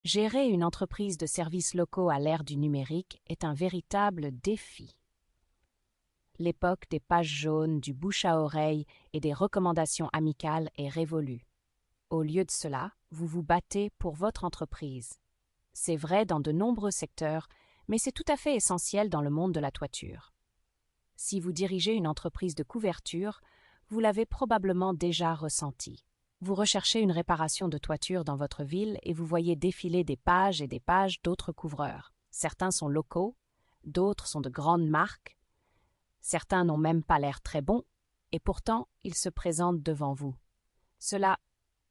Gérer une entreprise de services locaux à l'ère du numérique est un véritable défi. L'époque des pages jaunes, du bouche à oreille et des recommandations amicales est révolue. Au lieu de cela, vous vous battez pour votre entreprise. C'est vrai dans de nombreux secteurs, mais c'est tout à fait essentiel dans le monde de la toiture. Si vous dirigez une entreprise de couverture, vous l'avez probablement déjà ressenti. Vous recherchez une réparation de toiture dans votre ville et vous voyez défiler des pages et des pages d'autres couvreurs. Certains sont locaux, d'autres sont de grandes marques, certains n'ont même pas l'air très bons, et pourtant ils se présentent devant vous. Cela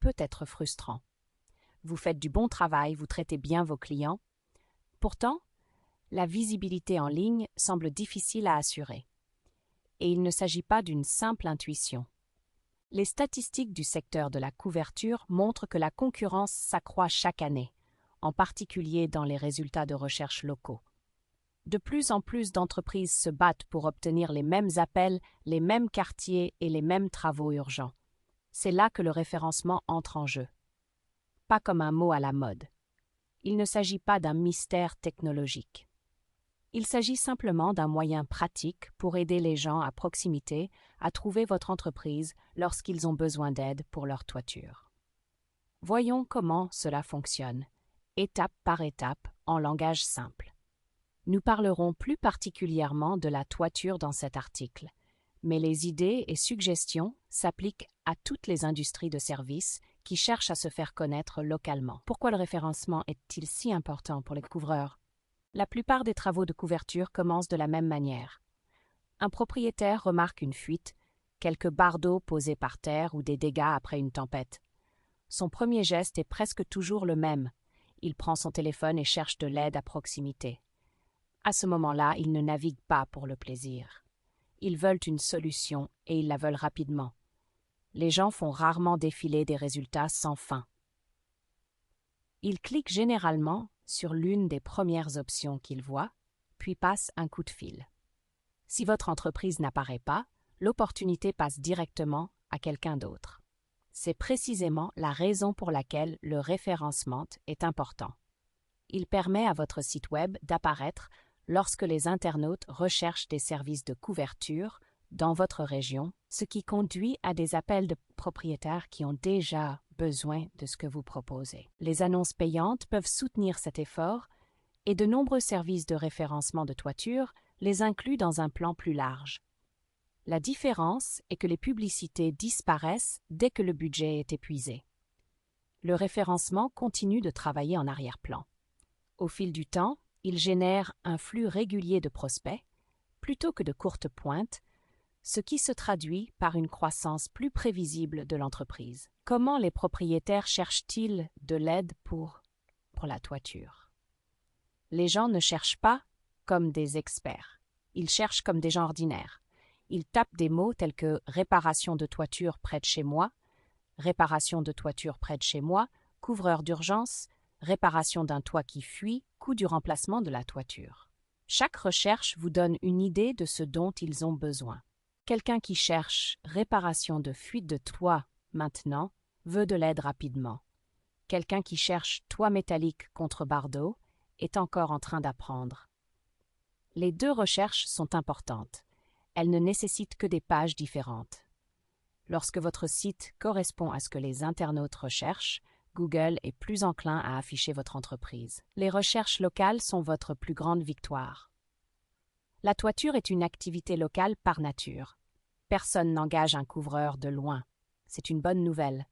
peut être frustrant. Vous faites du bon travail, vous traitez bien vos clients. Pourtant, la visibilité en ligne semble difficile à assurer. Et il ne s'agit pas d'une simple intuition. Les statistiques du secteur de la couverture montrent que la concurrence s'accroît chaque année, en particulier dans les résultats de recherche locaux. De plus en plus d'entreprises se battent pour obtenir les mêmes appels, les mêmes quartiers et les mêmes travaux urgents. C'est là que le référencement entre en jeu. Pas comme un mot à la mode. Il ne s'agit pas d'un mystère technologique. Il s'agit simplement d'un moyen pratique pour aider les gens à proximité à trouver votre entreprise lorsqu'ils ont besoin d'aide pour leur toiture. Voyons comment cela fonctionne, étape par étape, en langage simple. Nous parlerons plus particulièrement de la toiture dans cet article, mais les idées et suggestions s'appliquent à toutes les industries de services qui cherchent à se faire connaître localement. Pourquoi le référencement est-il si important pour les couvreurs? La plupart des travaux de couverture commencent de la même manière. Un propriétaire remarque une fuite, quelques barres d'eau posées par terre ou des dégâts après une tempête. Son premier geste est presque toujours le même. Il prend son téléphone et cherche de l'aide à proximité. À ce moment-là, ils ne naviguent pas pour le plaisir. Ils veulent une solution et ils la veulent rapidement. Les gens font rarement défiler des résultats sans fin. Ils cliquent généralement sur l'une des premières options qu'ils voient, puis passent un coup de fil. Si votre entreprise n'apparaît pas, l'opportunité passe directement à quelqu'un d'autre. C'est précisément la raison pour laquelle le référencement est important. Il permet à votre site Web d'apparaître lorsque les internautes recherchent des services de couverture dans votre région, ce qui conduit à des appels de propriétaires qui ont déjà besoin de ce que vous proposez. Les annonces payantes peuvent soutenir cet effort et de nombreux services de référencement de toiture les incluent dans un plan plus large. La différence est que les publicités disparaissent dès que le budget est épuisé. Le référencement continue de travailler en arrière-plan. Au fil du temps, il génère un flux régulier de prospects, plutôt que de courtes pointes, ce qui se traduit par une croissance plus prévisible de l'entreprise. Comment les propriétaires cherchent-ils de l'aide pour la toiture? Les gens ne cherchent pas comme des experts, ils cherchent comme des gens ordinaires. Ils tapent des mots tels que réparation de toiture près de chez moi, réparation de toiture près de chez moi, couvreur d'urgence, réparation d'un toit qui fuit, coût du remplacement de la toiture. Chaque recherche vous donne une idée de ce dont ils ont besoin. Quelqu'un qui cherche réparation de fuite de toit maintenant veut de l'aide rapidement. Quelqu'un qui cherche toit métallique contre barre d'eau est encore en train d'apprendre. Les deux recherches sont importantes. Elles ne nécessitent que des pages différentes. Lorsque votre site correspond à ce que les internautes recherchent, Google est plus enclin à afficher votre entreprise. Les recherches locales sont votre plus grande victoire. La toiture est une activité locale par nature. Personne n'engage un couvreur de loin. C'est une bonne nouvelle.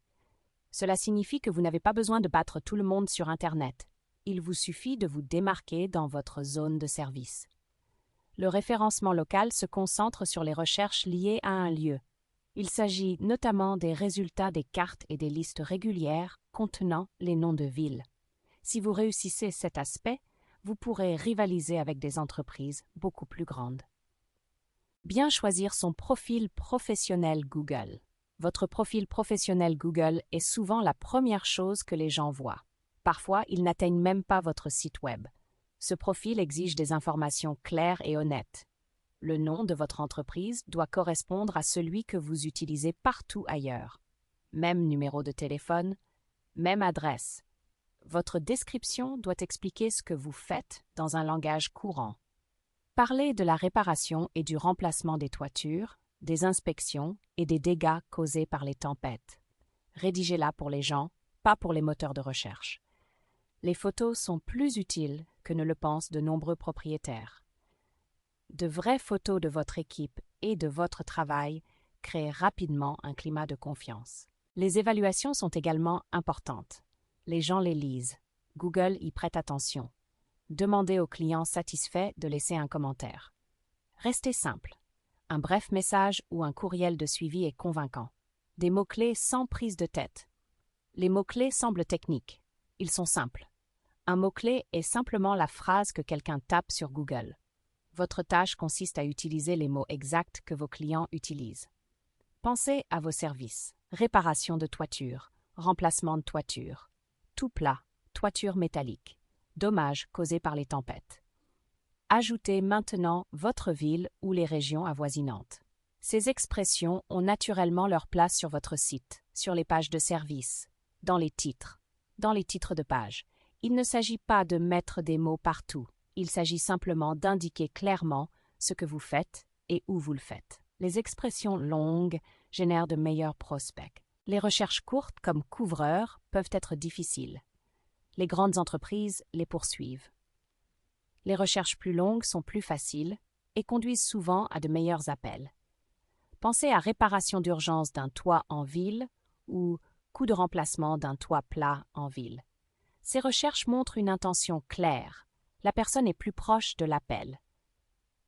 Cela signifie que vous n'avez pas besoin de battre tout le monde sur Internet. Il vous suffit de vous démarquer dans votre zone de service. Le référencement local se concentre sur les recherches liées à un lieu. Il s'agit notamment des résultats des cartes et des listes régulières contenant les noms de villes. Si vous réussissez cet aspect, vous pourrez rivaliser avec des entreprises beaucoup plus grandes. Bien choisir son profil professionnel Google. Votre profil professionnel Google est souvent la première chose que les gens voient. Parfois, ils n'atteignent même pas votre site Web. Ce profil exige des informations claires et honnêtes. Le nom de votre entreprise doit correspondre à celui que vous utilisez partout ailleurs. Même numéro de téléphone, même adresse. votre description doit expliquer ce que vous faites dans un langage courant. Parlez de la réparation et du remplacement des toitures, des inspections et des dégâts causés par les tempêtes. Rédigez-la pour les gens, pas pour les moteurs de recherche. Les photos sont plus utiles que ne le pensent de nombreux propriétaires. De vraies photos de votre équipe et de votre travail créent rapidement un climat de confiance. Les évaluations sont également importantes. Les gens les lisent. Google y prête attention. Demandez aux clients satisfaits de laisser un commentaire. Restez simple. Un bref message ou un courriel de suivi est convaincant. Des mots-clés sans prise de tête. Les mots-clés semblent techniques. Ils sont simples. Un mot-clé est simplement la phrase que quelqu'un tape sur Google. Votre tâche consiste à utiliser les mots exacts que vos clients utilisent. Pensez à vos services. Réparation de toiture, remplacement de toiture, tout plat, toiture métallique, dommages causés par les tempêtes. Ajoutez maintenant votre ville ou les régions avoisinantes. Ces expressions ont naturellement leur place sur votre site, sur les pages de service, dans les titres de page. Il ne s'agit pas de mettre des mots partout, il s'agit simplement d'indiquer clairement ce que vous faites et où vous le faites. Les expressions longues génèrent de meilleurs prospects. Les recherches courtes, comme couvreur, peuvent être difficiles. Les grandes entreprises les poursuivent. Les recherches plus longues sont plus faciles et conduisent souvent à de meilleurs appels. Pensez à réparation d'urgence d'un toit en ville ou coût de remplacement d'un toit plat en ville. Ces recherches montrent une intention claire. La personne est plus proche de l'appel.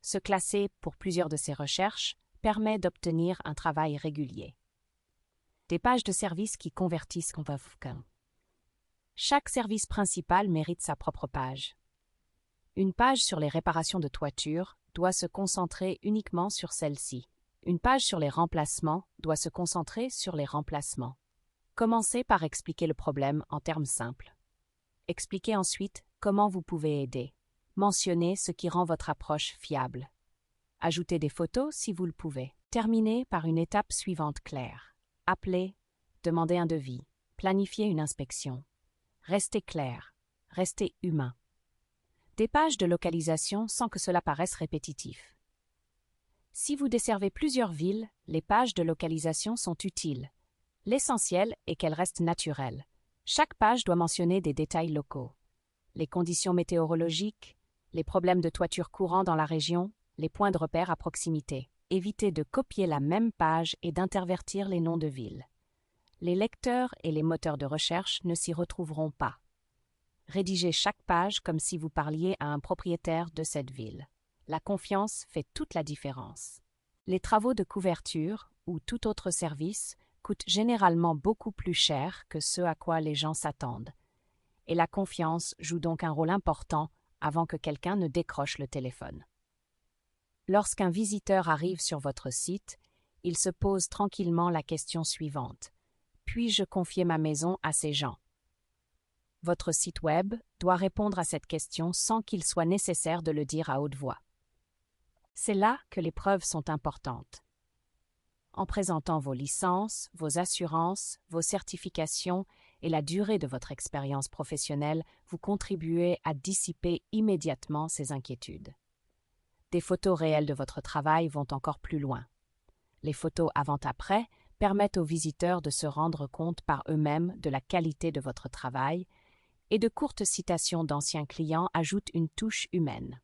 Se classer pour plusieurs de ces recherches permet d'obtenir un travail régulier. Des pages de service qui convertissent convaincant. Chaque service principal mérite sa propre page. Une page sur les réparations de toiture doit se concentrer uniquement sur celle-ci. Une page sur les remplacements doit se concentrer sur les remplacements. Commencez par expliquer le problème en termes simples. Expliquez ensuite comment vous pouvez aider. Mentionnez ce qui rend votre approche fiable. Ajoutez des photos si vous le pouvez. Terminez par une étape suivante claire. Appelez, demandez un devis, planifiez une inspection. Restez clair, restez humain. Des pages de localisation sans que cela paraisse répétitif. Si vous desservez plusieurs villes, les pages de localisation sont utiles. L'essentiel est qu'elles restent naturelles. Chaque page doit mentionner des détails locaux. Les conditions météorologiques, les problèmes de toiture courants dans la région, les points de repère à proximité. Évitez de copier la même page et d'intervertir les noms de villes. Les lecteurs et les moteurs de recherche ne s'y retrouveront pas. Rédigez chaque page comme si vous parliez à un propriétaire de cette ville. La confiance fait toute la différence. Les travaux de couverture ou tout autre service coûtent généralement beaucoup plus cher que ce à quoi les gens s'attendent. Et la confiance joue donc un rôle important avant que quelqu'un ne décroche le téléphone. Lorsqu'un visiteur arrive sur votre site, il se pose tranquillement la question suivante. Puis-je confier ma maison à ces gens? Votre site web doit répondre à cette question sans qu'il soit nécessaire de le dire à haute voix. C'est là que les preuves sont importantes. En présentant vos licences, vos assurances, vos certifications et la durée de votre expérience professionnelle, vous contribuez à dissiper immédiatement ces inquiétudes. Des photos réelles de votre travail vont encore plus loin. Les photos avant-après permettent aux visiteurs de se rendre compte par eux-mêmes de la qualité de votre travail et de courtes citations d'anciens clients ajoutent une touche humaine.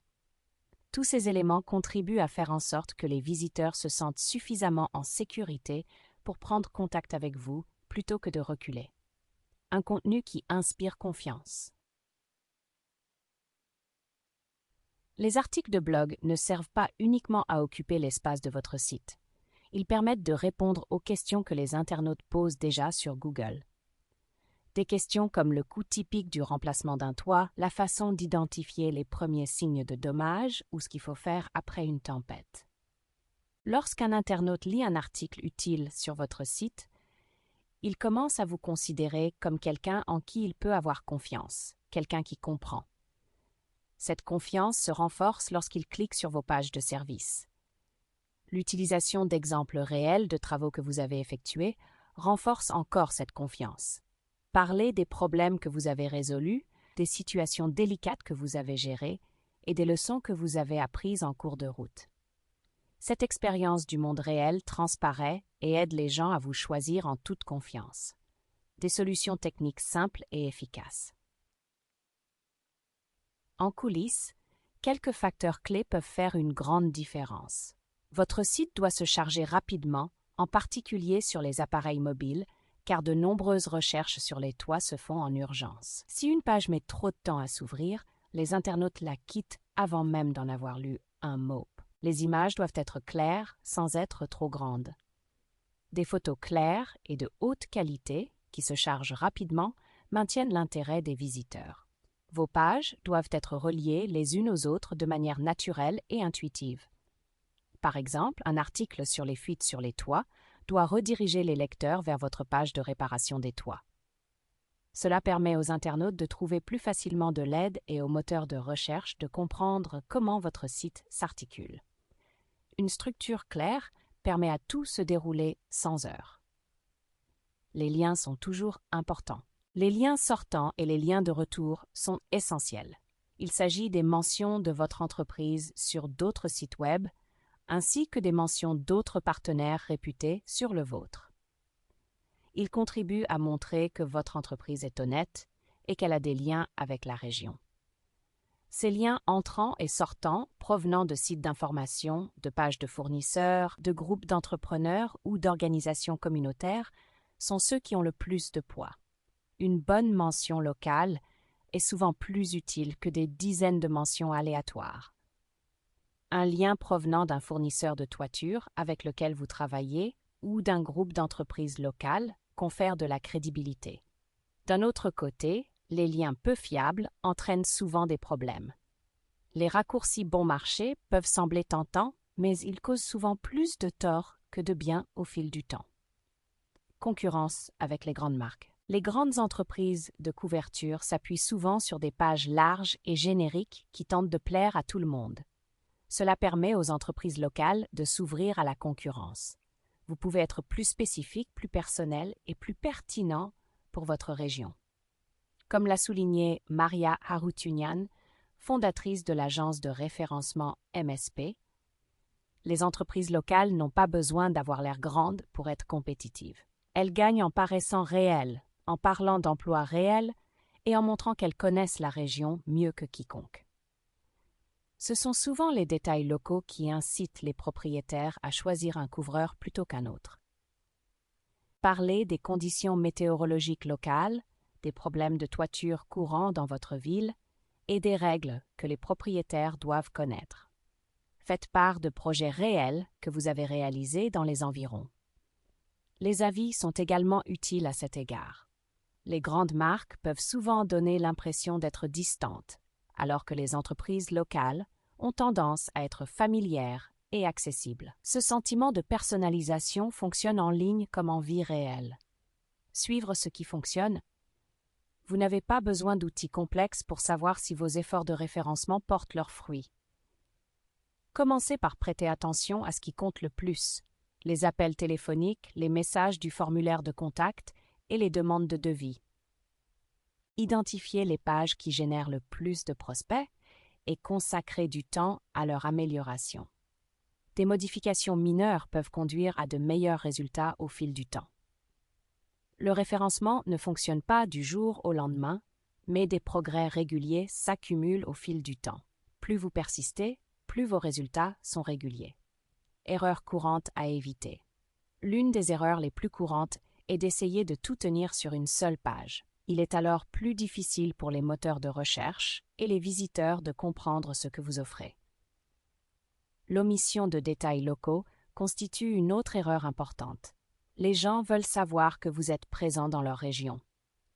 Tous ces éléments contribuent à faire en sorte que les visiteurs se sentent suffisamment en sécurité pour prendre contact avec vous plutôt que de reculer. Un contenu qui inspire confiance. Les articles de blog ne servent pas uniquement à occuper l'espace de votre site. Ils permettent de répondre aux questions que les internautes posent déjà sur Google. Des questions comme le coût typique du remplacement d'un toit, la façon d'identifier les premiers signes de dommages ou ce qu'il faut faire après une tempête. Lorsqu'un internaute lit un article utile sur votre site, il commence à vous considérer comme quelqu'un en qui il peut avoir confiance, quelqu'un qui comprend. Cette confiance se renforce lorsqu'il clique sur vos pages de service. L'utilisation d'exemples réels de travaux que vous avez effectués renforce encore cette confiance. Parlez des problèmes que vous avez résolus, des situations délicates que vous avez gérées et des leçons que vous avez apprises en cours de route. Cette expérience du monde réel transparaît et aide les gens à vous choisir en toute confiance. Des solutions techniques simples et efficaces. En coulisses, quelques facteurs clés peuvent faire une grande différence. Votre site doit se charger rapidement, en particulier sur les appareils mobiles, car de nombreuses recherches sur les toits se font en urgence. Si une page met trop de temps à s'ouvrir, les internautes la quittent avant même d'en avoir lu un mot. Les images doivent être claires sans être trop grandes. Des photos claires et de haute qualité, qui se chargent rapidement, maintiennent l'intérêt des visiteurs. Vos pages doivent être reliées les unes aux autres de manière naturelle et intuitive. Par exemple, un article sur les fuites sur les toits doit rediriger les lecteurs vers votre page de réparation des toits. Cela permet aux internautes de trouver plus facilement de l'aide et aux moteurs de recherche de comprendre comment votre site s'articule. Une structure claire permet à tout se dérouler sans heurts. Les liens sont toujours importants. Les liens sortants et les liens de retour sont essentiels. Il s'agit des mentions de votre entreprise sur d'autres sites web, ainsi que des mentions d'autres partenaires réputés sur le vôtre. Ils contribuent à montrer que votre entreprise est honnête et qu'elle a des liens avec la région. Ces liens entrants et sortants, provenant de sites d'information, de pages de fournisseurs, de groupes d'entrepreneurs ou d'organisations communautaires, sont ceux qui ont le plus de poids. Une bonne mention locale est souvent plus utile que des dizaines de mentions aléatoires. Un lien provenant d'un fournisseur de toiture avec lequel vous travaillez ou d'un groupe d'entreprises locales confère de la crédibilité. D'un autre côté, les liens peu fiables entraînent souvent des problèmes. Les raccourcis bon marché peuvent sembler tentants, mais ils causent souvent plus de tort que de bien au fil du temps. Concurrence avec les grandes marques. Les grandes entreprises de couverture s'appuient souvent sur des pages larges et génériques qui tentent de plaire à tout le monde. Cela permet aux entreprises locales de s'ouvrir à la concurrence. Vous pouvez être plus spécifique, plus personnel et plus pertinent pour votre région. Comme l'a souligné Maria Harutunian, fondatrice de l'agence de référencement MSP, les entreprises locales n'ont pas besoin d'avoir l'air grandes pour être compétitives. Elles gagnent en paraissant réelles, en parlant d'emplois réels et en montrant qu'elles connaissent la région mieux que quiconque. Ce sont souvent les détails locaux qui incitent les propriétaires à choisir un couvreur plutôt qu'un autre. Parlez des conditions météorologiques locales, des problèmes de toiture courants dans votre ville et des règles que les propriétaires doivent connaître. Faites part de projets réels que vous avez réalisés dans les environs. Les avis sont également utiles à cet égard. Les grandes marques peuvent souvent donner l'impression d'être distantes, alors que les entreprises locales ont tendance à être familières et accessibles. Ce sentiment de personnalisation fonctionne en ligne comme en vie réelle. Suivre ce qui fonctionne. Vous n'avez pas besoin d'outils complexes pour savoir si vos efforts de référencement portent leurs fruits. Commencez par prêter attention à ce qui compte le plus: les appels téléphoniques, les messages du formulaire de contact et les demandes de devis. Identifiez les pages qui génèrent le plus de prospects et consacrez du temps à leur amélioration. Des modifications mineures peuvent conduire à de meilleurs résultats au fil du temps. Le référencement ne fonctionne pas du jour au lendemain, mais des progrès réguliers s'accumulent au fil du temps. Plus vous persistez, plus vos résultats sont réguliers. Erreurs courantes à éviter. L'une des erreurs les plus courantes est d'essayer de tout tenir sur une seule page. Il est alors plus difficile pour les moteurs de recherche et les visiteurs de comprendre ce que vous offrez. L'omission de détails locaux constitue une autre erreur importante. Les gens veulent savoir que vous êtes présent dans leur région.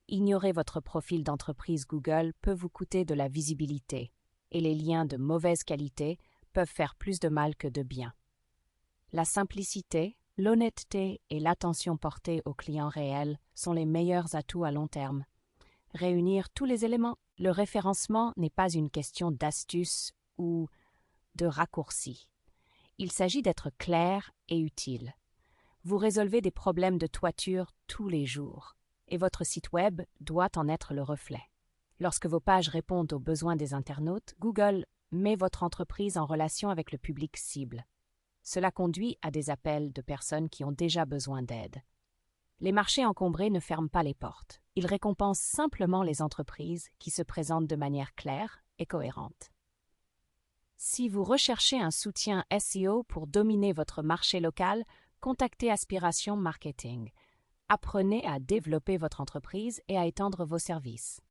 Ignorer votre profil d'entreprise Google peut vous coûter de la visibilité, et les liens de mauvaise qualité peuvent faire plus de mal que de bien. La simplicité, l'honnêteté et l'attention portée aux clients réels sont les meilleurs atouts à long terme. Réunir tous les éléments. Le référencement n'est pas une question d'astuce ou de raccourci. Il s'agit d'être clair et utile. Vous résolvez des problèmes de toiture tous les jours. et votre site Web doit en être le reflet. Lorsque vos pages répondent aux besoins des internautes, Google met votre entreprise en relation avec le public cible. Cela conduit à des appels de personnes qui ont déjà besoin d'aide. Les marchés encombrés ne ferment pas les portes. Ils récompensent simplement les entreprises qui se présentent de manière claire et cohérente. Si vous recherchez un soutien SEO pour dominer votre marché local, contactez Aspiration Marketing. Apprenez à développer votre entreprise et à étendre vos services.